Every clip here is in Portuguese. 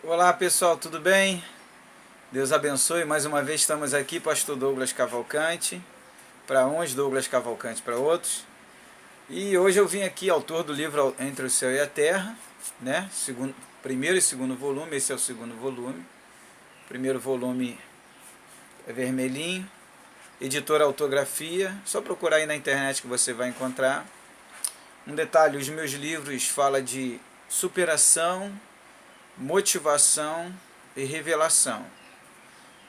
Olá pessoal, tudo bem? Deus abençoe, mais uma vez estamos aqui, Pastor Douglas Cavalcante, para uns, Douglas Cavalcante para outros. E hoje eu vim aqui, autor do livro Entre o Céu e a Terra, né? Primeiro e segundo volume, esse é o segundo volume. Primeiro volume é vermelhinho, editora Autografia, só procurar aí na internet que você vai encontrar. Um detalhe, os meus livros falam de superação, motivação e revelação.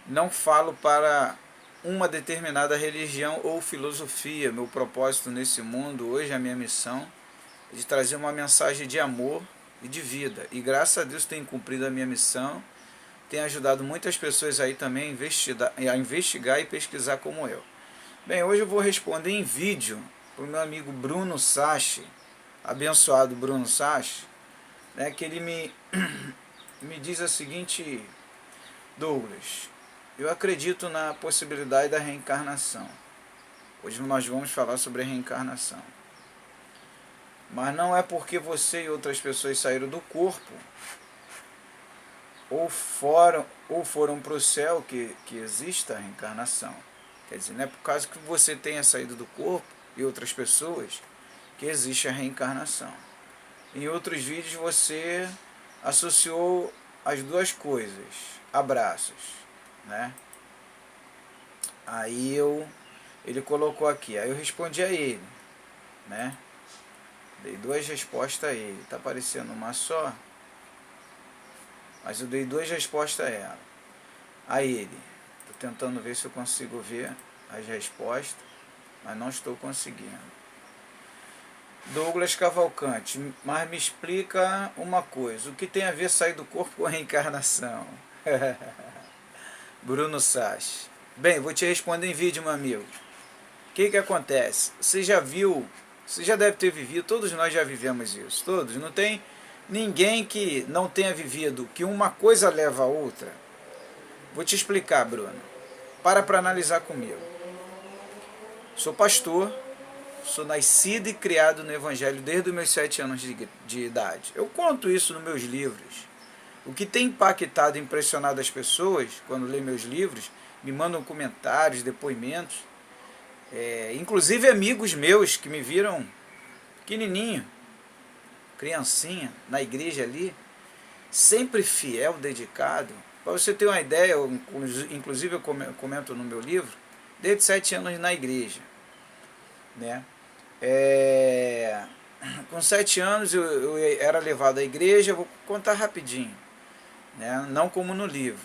Não falo para uma determinada religião ou filosofia. Meu propósito nesse mundo, hoje a minha missão, é de trazer uma mensagem de amor e de vida. E graças a Deus tenho cumprido a minha missão, tenho ajudado muitas pessoas aí também a investigar e pesquisar como eu. Bem, hoje eu vou responder em vídeo para o meu amigo Bruno Sachi, abençoado Bruno Sachi, né, que ele me diz a seguinte: Douglas, eu acredito na possibilidade da reencarnação. Hoje nós vamos falar sobre a reencarnação. Mas não é porque você e outras pessoas saíram do corpo ou foram para o céu que existe a reencarnação. Quer dizer, não é por causa que você tenha saído do corpo e outras pessoas que existe a reencarnação. Em outros vídeos você associou as duas coisas, abraços, né? Ele colocou aqui, aí eu respondi a ele, né? Dei duas respostas a ele, tá aparecendo uma só, mas eu dei duas respostas a ela. A ele, tô tentando ver se eu consigo ver as respostas, mas não estou conseguindo. Douglas Cavalcante, mas me explica uma coisa, o que tem a ver sair do corpo com a reencarnação? Bruno Sachi. Bem, vou te responder em vídeo, meu amigo. O que acontece? Você já deve ter vivido, todos nós já vivemos isso, todos. Não tem ninguém que não tenha vivido, que uma coisa leva a outra. Vou te explicar, Bruno. Para analisar comigo. Sou pastor, sou nascido e criado no Evangelho desde os meus 7 anos de idade. Eu conto isso nos meus livros. O que tem impactado e impressionado as pessoas, quando lêem meus livros, me mandam comentários, depoimentos, inclusive amigos meus que me viram pequenininho, criancinha, na igreja ali, sempre fiel, dedicado. Para você ter uma ideia, inclusive eu comento no meu livro, desde 7 anos na igreja, né? Com 7 anos eu era levado à igreja, vou contar rapidinho, né? Não como no livro.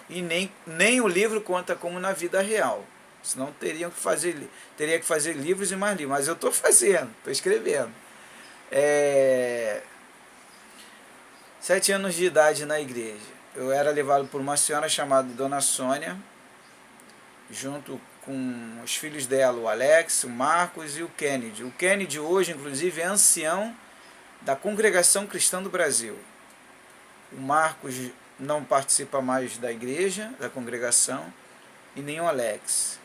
E nem o livro conta como na vida real. Senão teria que fazer livros e mais livros. Mas eu estou fazendo, estou escrevendo. 7 anos de idade na igreja. Eu era levado por uma senhora chamada Dona Sônia, junto com os filhos dela, o Alex, o Marcos e o Kennedy. O Kennedy hoje, inclusive, é ancião da Congregação Cristã do Brasil. O Marcos não participa mais da igreja, da congregação, e nem o Alex,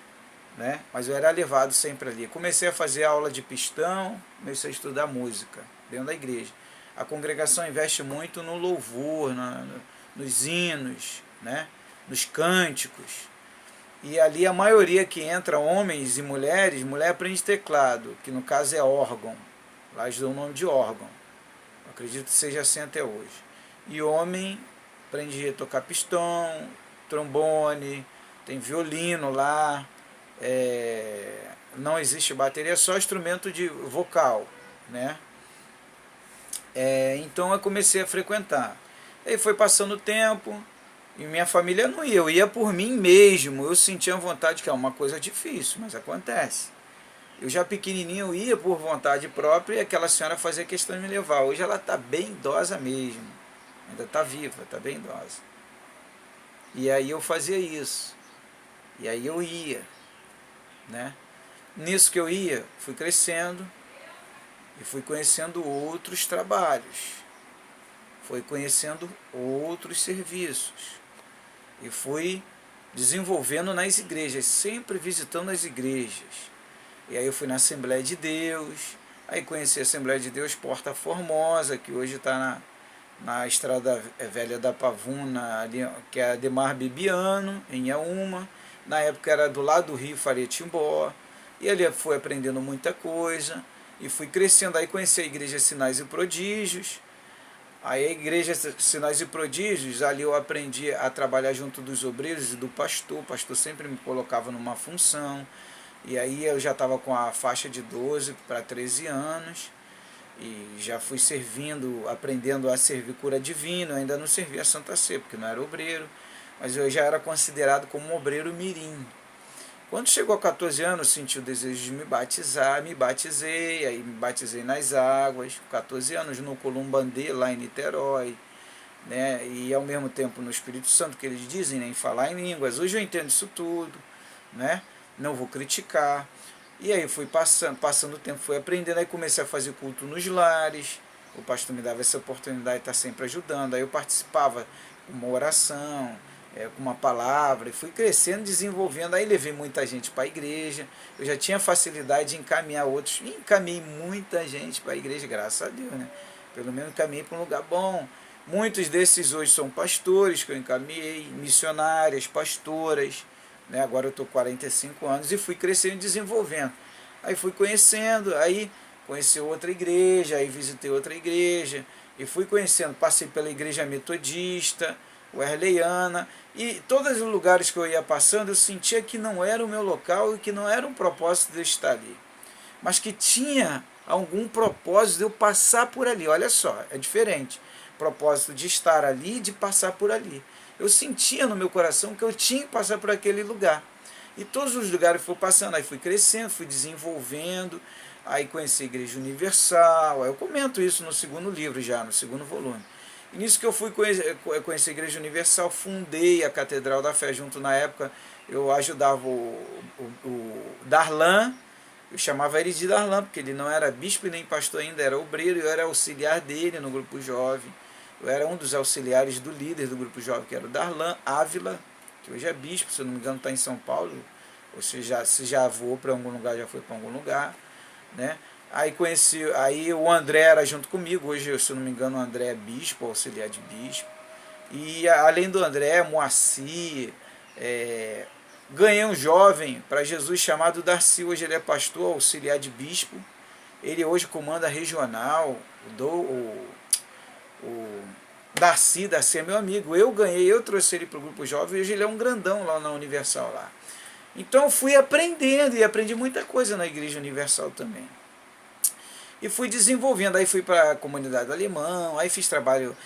né? Mas eu era levado sempre ali. Comecei a fazer aula de pistão, comecei a estudar música dentro da igreja. A congregação investe muito no louvor, nos hinos, né? Nos cânticos. E ali a maioria que entra, homens e mulheres, mulher aprende teclado, que no caso é órgão. Lá eles dão o nome de órgão. Eu acredito que seja assim até hoje. E homem aprende a tocar pistão, trombone, tem violino lá, não existe bateria, é só instrumento de vocal, né? Então eu comecei a frequentar. Aí foi passando o tempo e minha família não ia, eu ia por mim mesmo, eu sentia vontade, que é uma coisa difícil, mas acontece. Eu já pequenininho eu ia por vontade própria e aquela senhora fazia questão de me levar. Hoje ela está bem idosa mesmo, ainda está viva, está bem idosa. E aí eu fazia isso, e aí eu ia, né? Nisso que eu ia, fui crescendo e fui conhecendo outros trabalhos, fui conhecendo outros serviços e fui desenvolvendo nas igrejas, sempre visitando as igrejas. E aí eu fui na Assembleia de Deus, aí conheci a Assembleia de Deus Porta Formosa, que hoje está na Estrada Velha da Pavuna, ali, que é Ademar Bibiano, em Iaúma. Na época era do lado do Rio Faria Timbó, e ali fui aprendendo muita coisa, e fui crescendo. Aí conheci a Igreja Sinais e Prodígios. Aí a Igreja Sinais e Prodígios, ali eu aprendi a trabalhar junto dos obreiros e do pastor. O pastor sempre me colocava numa função, e aí eu já estava com a faixa de 12 para 13 anos, e já fui servindo, aprendendo a servir cura divina. Eu ainda não servia a Santa Ceia, porque não era obreiro, mas eu já era considerado como um obreiro mirim. Quando chegou a 14 anos, senti o desejo de me batizar, me batizei, aí me batizei nas águas, com 14 anos no Columbandê, lá em Niterói, né? E ao mesmo tempo no Espírito Santo, que eles dizem, né, em falar em línguas. Hoje eu entendo isso tudo, né? Não vou criticar. E aí fui passando o tempo, fui aprendendo, aí comecei a fazer culto nos lares. O pastor me dava essa oportunidade de estar sempre ajudando. Aí eu participava com uma oração, com uma palavra, e fui crescendo, desenvolvendo. Aí levei muita gente para a igreja. Eu já tinha facilidade de encaminhar outros, e encaminhei muita gente para a igreja, graças a Deus, né? Pelo menos encaminhei para um lugar bom. Muitos desses hoje são pastores que eu encaminhei, missionárias, pastoras, né? Agora eu estou com 45 anos e fui crescendo e desenvolvendo. Aí fui conhecendo, aí conheci outra igreja, aí visitei outra igreja, e fui conhecendo, passei pela igreja metodista, wesleyana, e todos os lugares que eu ia passando eu sentia que não era o meu local e que não era um propósito de eu estar ali, mas que tinha algum propósito de eu passar por ali. Olha só, é diferente, propósito de estar ali e de passar por ali. Eu sentia no meu coração que eu tinha que passar por aquele lugar, e todos os lugares fui passando, aí fui crescendo, fui desenvolvendo. Aí conheci a Igreja Universal, aí eu comento isso no segundo livro já, no segundo volume. E nisso que eu fui conhecer a Igreja Universal, fundei a Catedral da Fé junto. Na época eu ajudava o Darlan, eu chamava ele de Darlan, porque ele não era bispo e nem pastor ainda, era obreiro, e eu era auxiliar dele no grupo jovem. Eu era um dos auxiliares do líder do grupo jovem, que era o Darlan Ávila, que hoje é bispo, se eu não me engano está em São Paulo, ou se já voou para algum lugar, já foi para algum lugar, né? Aí conheci, aí o André era junto comigo, hoje, se eu não me engano, o André é bispo, auxiliar de bispo. E além do André, Moacir, ganhei um jovem para Jesus chamado Darcy, hoje ele é pastor, auxiliar de bispo. Ele hoje comanda a regional, o Darcy é meu amigo. Eu trouxe ele para o grupo jovem, hoje ele é um grandão lá na Universal lá. Então eu fui aprendendo, e aprendi muita coisa na Igreja Universal também. E fui desenvolvendo, aí fui para a comunidade do Alemão, aí fiz trabalho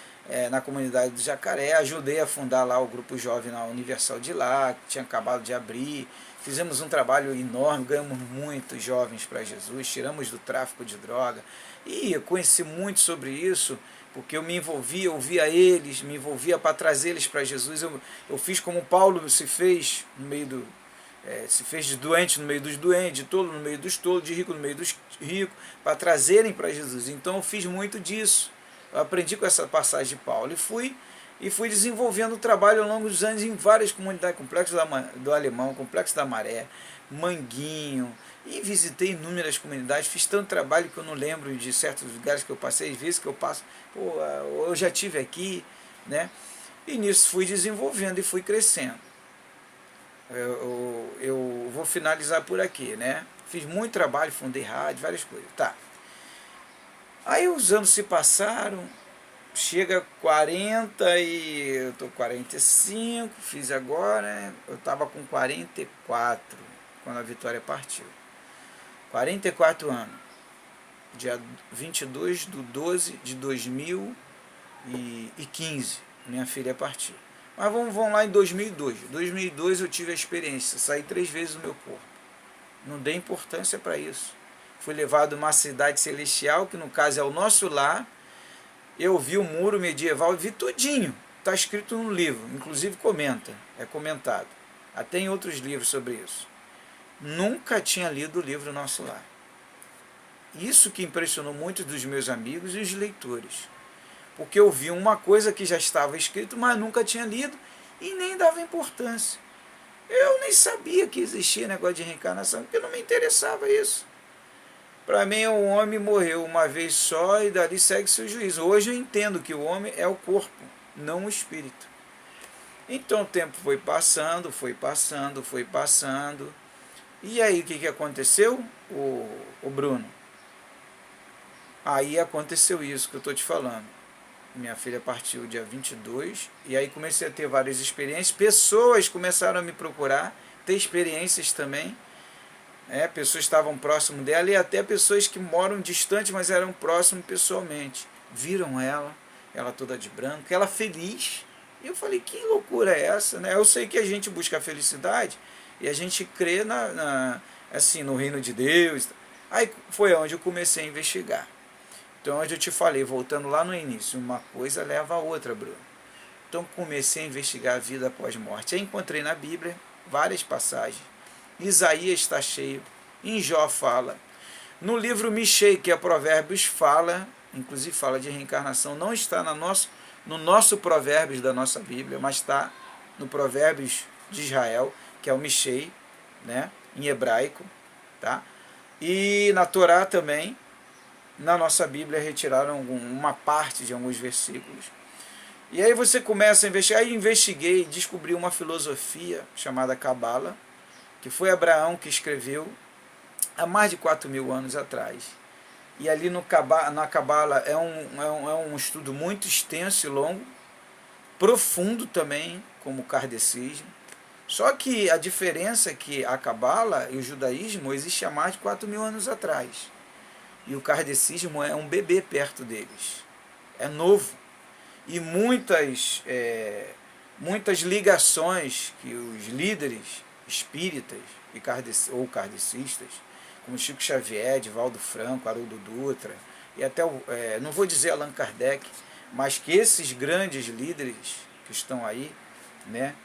na comunidade do Jacaré, ajudei a fundar lá o grupo jovem na Universal de lá, que tinha acabado de abrir. Fizemos um trabalho enorme, ganhamos muitos jovens para Jesus, tiramos do tráfico de droga. E eu conheci muito sobre isso, porque eu me envolvia, eu ouvia eles, me envolvia para trazer eles para Jesus. Eu fiz como Paulo se fez no meio se fez de doente no meio dos doentes, de tolo no meio dos tolos, de rico no meio dos ricos, para trazerem para Jesus. Então eu fiz muito disso. Eu aprendi com essa passagem de Paulo e fui desenvolvendo o trabalho ao longo dos anos em várias comunidades, Complexo do Alemão, Complexo da Maré, Manguinho, e visitei inúmeras comunidades. Fiz tanto trabalho que eu não lembro de certos lugares que eu passei, às vezes que eu passo, eu já estive aqui, né? E nisso fui desenvolvendo e fui crescendo. Eu vou finalizar por aqui, né? Fiz muito trabalho, fundei rádio, várias coisas. Tá. Aí os anos se passaram, chega 40 e eu tô 45, fiz agora, eu estava com 44 quando a Vitória partiu. 44 anos. Dia 22/12/2015, minha filha partiu. Mas vamos lá em 2002. Em 2002 eu tive a experiência, saí 3 vezes do meu corpo. Não dei importância para isso. Fui levado a uma cidade celestial, que no caso é o nosso lar. Eu vi o muro medieval, vi tudinho. Está escrito no livro, inclusive é comentado. Até em outros livros sobre isso. Nunca tinha lido o livro Nosso Lar. Isso que impressionou muitos dos meus amigos e os leitores. Porque eu vi uma coisa que já estava escrito, mas nunca tinha lido e nem dava importância. Eu nem sabia que existia negócio de reencarnação, porque não me interessava isso. Para mim, o homem morreu uma vez só e dali segue seu juízo. Hoje eu entendo que o homem é o corpo, não o espírito. Então o tempo foi passando, foi passando, foi passando. E aí o que aconteceu, o Bruno? Aí aconteceu isso que eu estou te falando. Minha filha partiu dia 22 e aí comecei a ter várias experiências. Pessoas começaram a me procurar, ter experiências também. Pessoas estavam próximo dela e até pessoas que moram distante, mas eram próximos pessoalmente. Viram ela toda de branco, ela feliz. E eu falei, que loucura é essa? Né? Eu sei que a gente busca a felicidade e a gente crê assim, no reino de Deus. Aí foi onde eu comecei a investigar. Então, onde eu te falei, voltando lá no início, uma coisa leva a outra, Bruno. Então, comecei a investigar a vida após morte. Aí encontrei na Bíblia várias passagens. Isaías está cheio, em Jó fala. No livro Michei, que é Provérbios, fala, inclusive fala de reencarnação, não está no nosso Provérbios da nossa Bíblia, mas está no Provérbios de Israel, que é o Michei, né, em hebraico. Tá? E na Torá também, na nossa Bíblia, retiraram uma parte de alguns versículos. E aí você começa a investigar. Aí investiguei e descobri uma filosofia chamada Cabala, que foi Abraão que escreveu há mais de 4.000 anos atrás. E ali na Cabala é um estudo muito extenso e longo, profundo também, como o kardecismo. Só que a diferença é que a Cabala e o judaísmo existem há mais de 4.000 anos atrás. E o kardecismo é um bebê perto deles. É novo. E muitas ligações que os líderes espíritas ou kardecistas, como Chico Xavier, Divaldo Franco, Haroldo Dutra, e até, não vou dizer Allan Kardec, mas que esses grandes líderes que estão aí, né,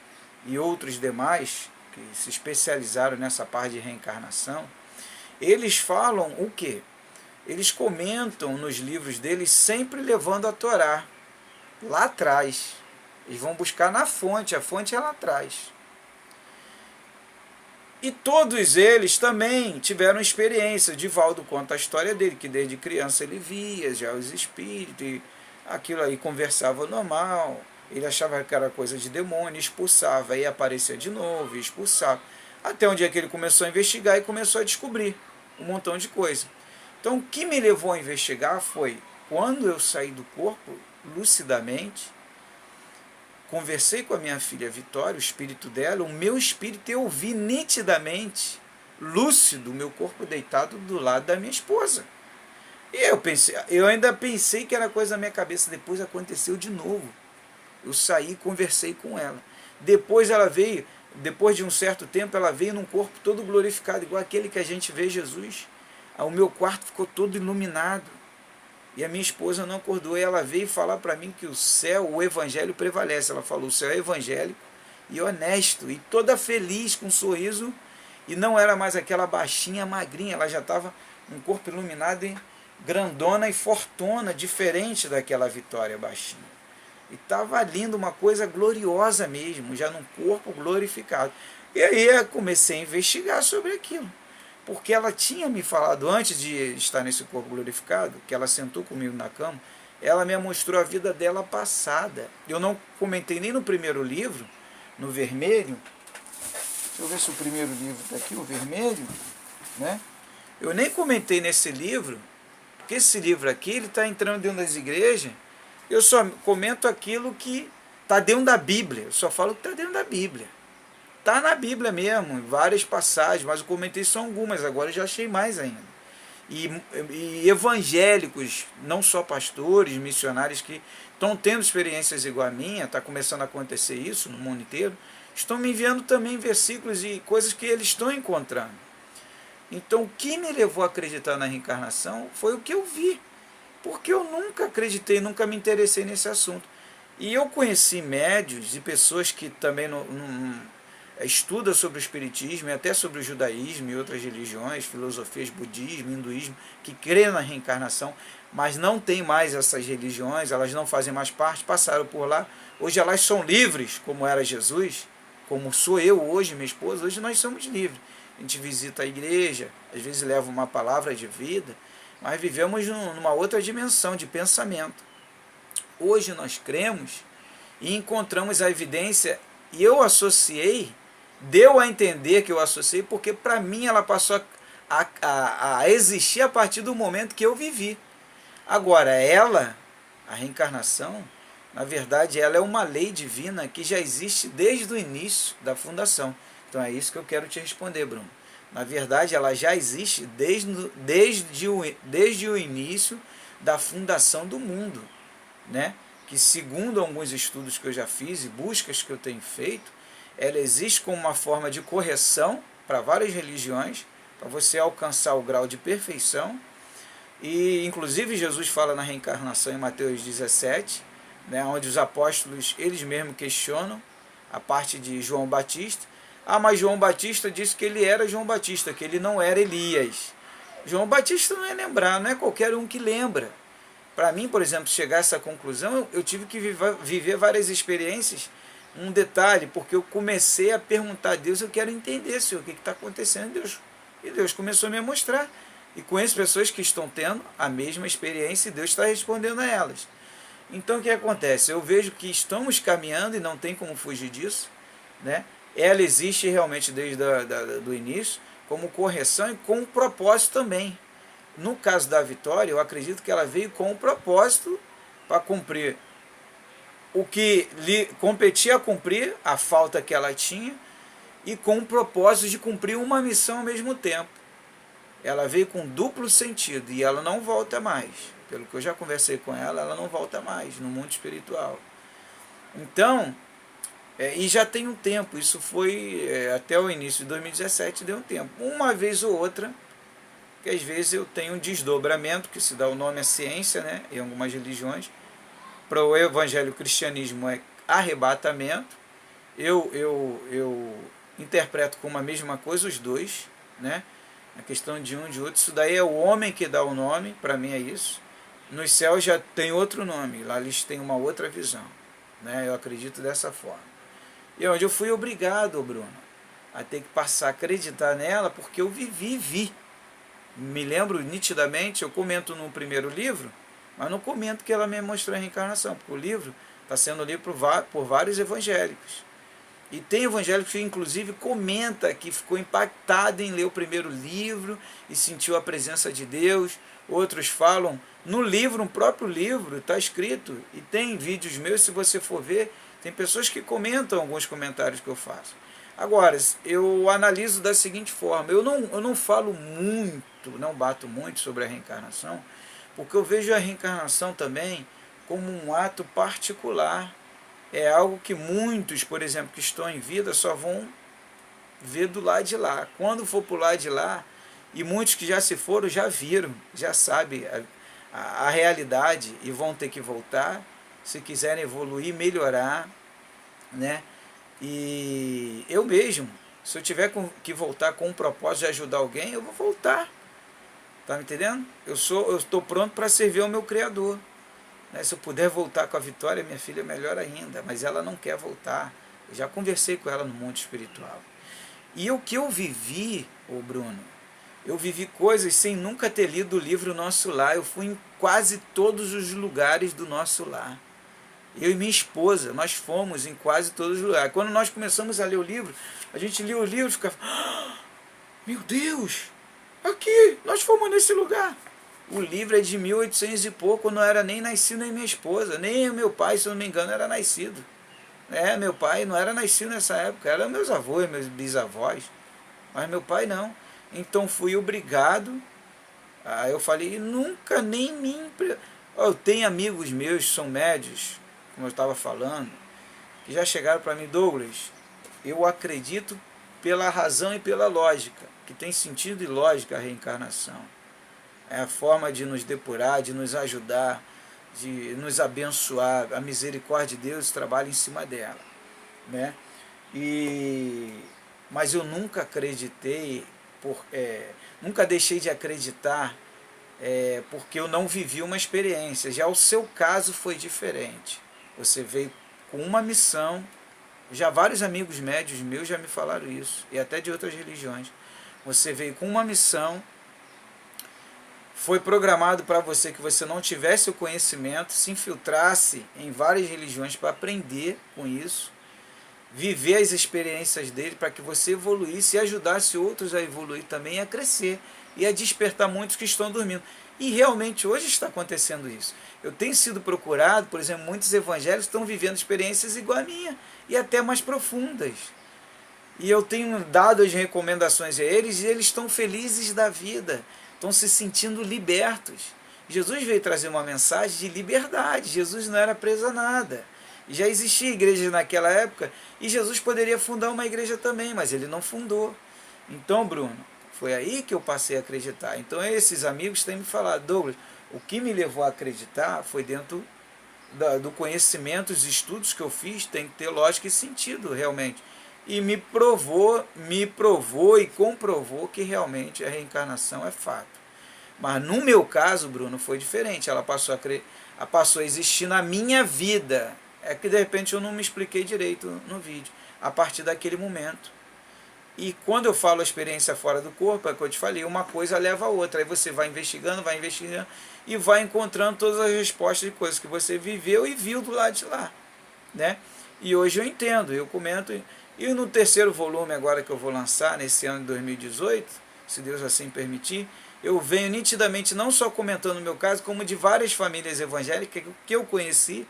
e outros demais que se especializaram nessa parte de reencarnação, eles falam o quê? Eles comentam nos livros deles sempre levando a Torá lá atrás. Eles vão buscar na fonte, a fonte é lá atrás. E todos eles também tiveram experiência. Divaldo conta a história dele, que desde criança ele via já os espíritos, e aquilo aí conversava normal, ele achava que era coisa de demônio, expulsava, aí aparecia de novo, expulsava. Até um dia que ele começou a investigar e começou a descobrir um montão de coisa. Então o que me levou a investigar foi, quando eu saí do corpo, lucidamente, conversei com a minha filha Vitória, o espírito dela, o meu espírito, eu vi nitidamente, lúcido, o meu corpo deitado do lado da minha esposa. E eu ainda pensei que era coisa da minha cabeça, depois aconteceu de novo. Eu saí e conversei com ela. Depois ela veio, depois de um certo tempo, ela veio num corpo todo glorificado, igual aquele que a gente vê Jesus. O meu quarto ficou todo iluminado. E a minha esposa não acordou. E ela veio falar para mim que o céu, o evangelho prevalece. Ela falou, o céu é evangélico e honesto. E toda feliz, com um sorriso. E não era mais aquela baixinha, magrinha. Ela já estava um corpo iluminado, e grandona e fortuna, diferente daquela Vitória baixinha. E estava lindo, uma coisa gloriosa mesmo, já num corpo glorificado. E aí eu comecei a investigar sobre aquilo. Porque ela tinha me falado, antes de estar nesse corpo glorificado, que ela sentou comigo na cama, ela me mostrou a vida dela passada. Eu não comentei nem no primeiro livro, no vermelho. Deixa eu ver se o primeiro livro está aqui, o vermelho. Né? Eu nem comentei nesse livro, porque esse livro aqui, ele está entrando dentro das igrejas. Eu só comento aquilo que está dentro da Bíblia. Eu só falo o que está dentro da Bíblia. Está na Bíblia mesmo, em várias passagens, mas eu comentei só algumas, agora eu já achei mais ainda. E evangélicos, não só pastores, missionários que estão tendo experiências igual a minha, está começando a acontecer isso no mundo inteiro, estão me enviando também versículos e coisas que eles estão encontrando. Então o que me levou a acreditar na reencarnação foi o que eu vi, porque eu nunca acreditei, nunca me interessei nesse assunto. E eu conheci médios e pessoas que também estuda sobre o espiritismo e até sobre o judaísmo e outras religiões, filosofias, budismo, hinduísmo, que crê na reencarnação, mas não tem mais essas religiões, elas não fazem mais parte, passaram por lá, hoje elas são livres, como era Jesus, como sou eu hoje, minha esposa, hoje nós somos livres. a gente visita a igreja, às vezes leva uma palavra de vida, mas vivemos numa outra dimensão de pensamento. Hoje nós cremos e encontramos a evidência, e eu associei, deu a entender que eu associei, porque para mim ela passou a existir a partir do momento que eu vivi. Agora, a reencarnação, na verdade, ela é uma lei divina que já existe desde o início da fundação. Então é isso que eu quero te responder, Bruno. Na verdade, ela já existe desde o início da fundação do mundo, né? Que segundo alguns estudos que eu já fiz e buscas que eu tenho feito, ela existe como uma forma de correção para várias religiões, para você alcançar o grau de perfeição. E inclusive Jesus fala na reencarnação em Mateus 17, né, onde os apóstolos, eles mesmos questionam a parte de João Batista. Ah, mas João Batista disse que ele era João Batista, que ele não era Elias. João Batista não é lembrar, não é qualquer um que lembra. Para mim, por exemplo, chegar a essa conclusão, eu tive que viver várias experiências. Um detalhe, porque eu comecei a perguntar a Deus, eu quero entender, Senhor, o que está acontecendo, Deus. E Deus começou a me mostrar. E conheço pessoas que estão tendo a mesma experiência e Deus está respondendo a elas. Então o que acontece? Eu vejo que estamos caminhando e não tem como fugir disso, né? Ela existe realmente desde do início, como correção e com um propósito também. No caso da Vitória, eu acredito que ela veio com um propósito para cumprir o que lhe competia a cumprir, a falta que ela tinha, e com o propósito de cumprir uma missão ao mesmo tempo. Ela veio com duplo sentido e ela não volta mais. Pelo que eu já conversei com ela, ela não volta mais no mundo espiritual. Então, e já tem um tempo, isso foi até o início de 2017, deu um tempo. Uma vez ou outra, que às vezes eu tenho um desdobramento, que se dá o nome à ciência, né, em algumas religiões. Para o evangelho cristianismo é arrebatamento. Eu interpreto como a mesma coisa os dois, né? A questão de um e de outro. Isso daí é o homem que dá o nome, para mim é isso. Nos céus já tem outro nome, lá eles têm uma outra visão, né? Eu acredito dessa forma. E onde eu fui obrigado, Bruno, a ter que passar a acreditar nela, porque eu vi. Me lembro nitidamente, eu comento no primeiro livro, mas não comento que ela me mostrou a reencarnação, porque o livro está sendo lido por vários evangélicos. E tem evangélicos que inclusive comenta que ficou impactado em ler o primeiro livro e sentiu a presença de Deus. Outros falam, no livro, no próprio livro, está escrito, e tem vídeos meus, se você for ver, tem pessoas que comentam alguns comentários que eu faço. Agora, eu analiso da seguinte forma, eu não falo muito, não bato muito sobre a reencarnação, porque eu vejo a reencarnação também como um ato particular. É algo que muitos, por exemplo, que estão em vida, só vão ver do lado de lá. Quando for para o lado de lá, e muitos que já se foram, já viram, já sabem a realidade e vão ter que voltar, se quiserem evoluir, melhorar, né? E eu mesmo, se eu tiver que voltar com um propósito de ajudar alguém, eu vou voltar. Tá me entendendo? Eu estou pronto para servir ao meu Criador. Se eu puder voltar com a Vitória, minha filha, melhor ainda, mas ela não quer voltar. Eu já conversei com ela no mundo espiritual. E o que eu vivi, Bruno, eu vivi coisas sem nunca ter lido o livro Nosso Lar. Eu fui em quase todos os lugares do Nosso Lar. Eu e minha esposa, nós fomos em quase todos os lugares. Quando nós começamos a ler o livro, a gente lia o livro e ficava, meu Deus, aqui, nós fomos nesse lugar. O livro é de 1800 e pouco, não era nem nascido nem minha esposa, nem o meu pai, se eu não me engano, era nascido. Meu pai não era nascido nessa época, eram meus avós, meus bisavós, mas meu pai não. Então fui obrigado, aí eu falei, nunca nem me... Eu tenho amigos meus que são médios, como eu estava falando, que já chegaram para mim, Douglas, eu acredito pela razão e pela lógica, que tem sentido e lógica a reencarnação. É a forma de nos depurar, de nos ajudar, de nos abençoar. A misericórdia de Deus trabalha em cima dela, né? Mas eu nunca acreditei, nunca deixei de acreditar, porque eu não vivi uma experiência. Já o seu caso foi diferente. Você veio com uma missão. Já vários amigos médios meus já me falaram isso, e até de outras religiões. Você veio com uma missão, foi programado para você que você não tivesse o conhecimento, se infiltrasse em várias religiões para aprender com isso, viver as experiências dele para que você evoluísse e ajudasse outros a evoluir também, a crescer e a despertar muitos que estão dormindo. E realmente hoje está acontecendo isso. Eu tenho sido procurado, por exemplo, muitos evangélicos estão vivendo experiências igual a minha e até mais profundas. E eu tenho dado as recomendações a eles e eles estão felizes da vida, estão se sentindo libertos. Jesus veio trazer uma mensagem de liberdade, Jesus não era preso a nada. Já existia igreja naquela época e Jesus poderia fundar uma igreja também, mas ele não fundou. Então, Bruno, foi aí que eu passei a acreditar. Então esses amigos têm me falado, Douglas, o que me levou a acreditar foi dentro do conhecimento, os estudos que eu fiz, tem que ter lógica e sentido realmente. E me provou e comprovou que realmente a reencarnação é fato. Mas no meu caso, Bruno, foi diferente. Ela passou a existir na minha vida. É que de repente eu não me expliquei direito no vídeo, a partir daquele momento. E quando eu falo a experiência fora do corpo, é o que eu te falei, uma coisa leva a outra. Aí você vai investigando e vai encontrando todas as respostas de coisas que você viveu e viu do lado de lá, né? E hoje eu entendo, eu comento. E no terceiro volume agora que eu vou lançar, nesse ano de 2018, se Deus assim permitir, eu venho nitidamente não só comentando o meu caso, como de várias famílias evangélicas que eu conheci,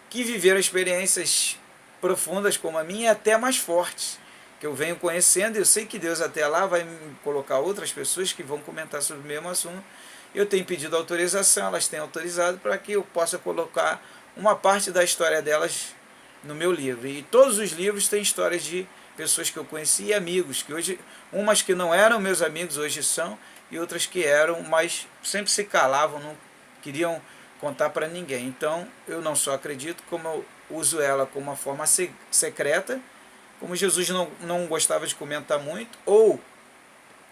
que viveram experiências profundas como a minha e até mais fortes, que eu venho conhecendo, e eu sei que Deus até lá vai me colocar outras pessoas que vão comentar sobre o mesmo assunto. Eu tenho pedido autorização, elas têm autorizado para que eu possa colocar uma parte da história delas no meu livro. E todos os livros têm histórias de pessoas que eu conheci e amigos, que hoje, umas que não eram meus amigos hoje são, e outras que eram, mas sempre se calavam, não queriam contar para ninguém. Então eu não só acredito, como eu uso ela como uma forma secreta, como Jesus não gostava de comentar muito, ou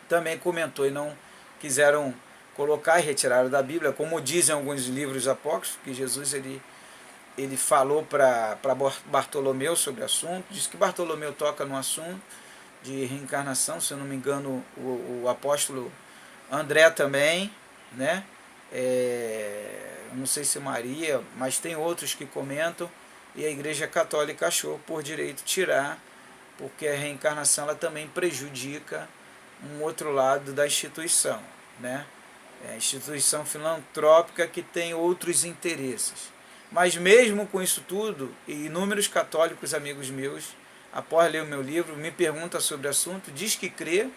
também comentou e não quiseram colocar e retiraram da Bíblia, como dizem alguns livros apócrifos, que Jesus ele falou para Bartolomeu sobre o assunto, diz que Bartolomeu toca no assunto de reencarnação, se eu não me engano o apóstolo André também, né? Não sei se Maria, mas tem outros que comentam, e a Igreja Católica achou por direito tirar, porque a reencarnação ela também prejudica um outro lado da instituição, né? É a instituição filantrópica que tem outros interesses. Mas mesmo com isso tudo, inúmeros católicos amigos meus, após ler o meu livro, me perguntam sobre o assunto, diz que crê,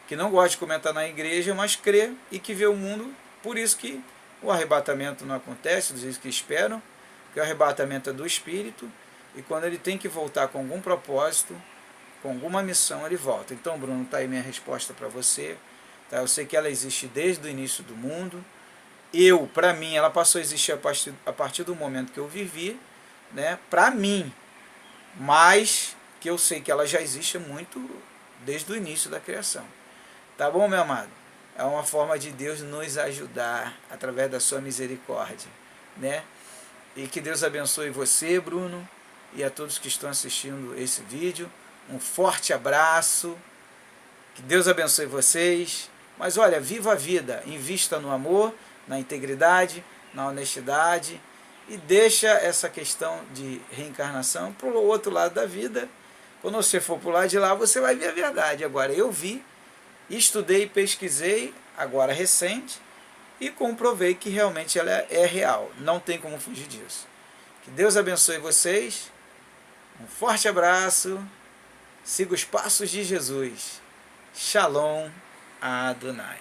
que não gosta de comentar na igreja, mas crê e que vê o mundo, por isso que o arrebatamento não acontece, dos que esperam, que o arrebatamento é do espírito, e quando ele tem que voltar com algum propósito, com alguma missão, ele volta. Então, Bruno, está aí minha resposta para você. Tá? Eu sei que ela existe desde o início do mundo. Para mim, ela passou a existir a partir do momento que eu vivi, né? Para mim, mas que eu sei que ela já existe muito desde o início da criação. Tá bom, meu amado? É uma forma de Deus nos ajudar através da sua misericórdia, né? E que Deus abençoe você, Bruno, e a todos que estão assistindo esse vídeo. Um forte abraço, que Deus abençoe vocês. Mas olha, viva a vida, invista no amor, na integridade, na honestidade, e deixa essa questão de reencarnação para o outro lado da vida. Quando você for para o lado de lá, você vai ver a verdade. Agora, eu vi, estudei, pesquisei, agora recente, e comprovei que realmente ela é real. Não tem como fugir disso. Que Deus abençoe vocês. Um forte abraço. Siga os passos de Jesus. Shalom Adonai.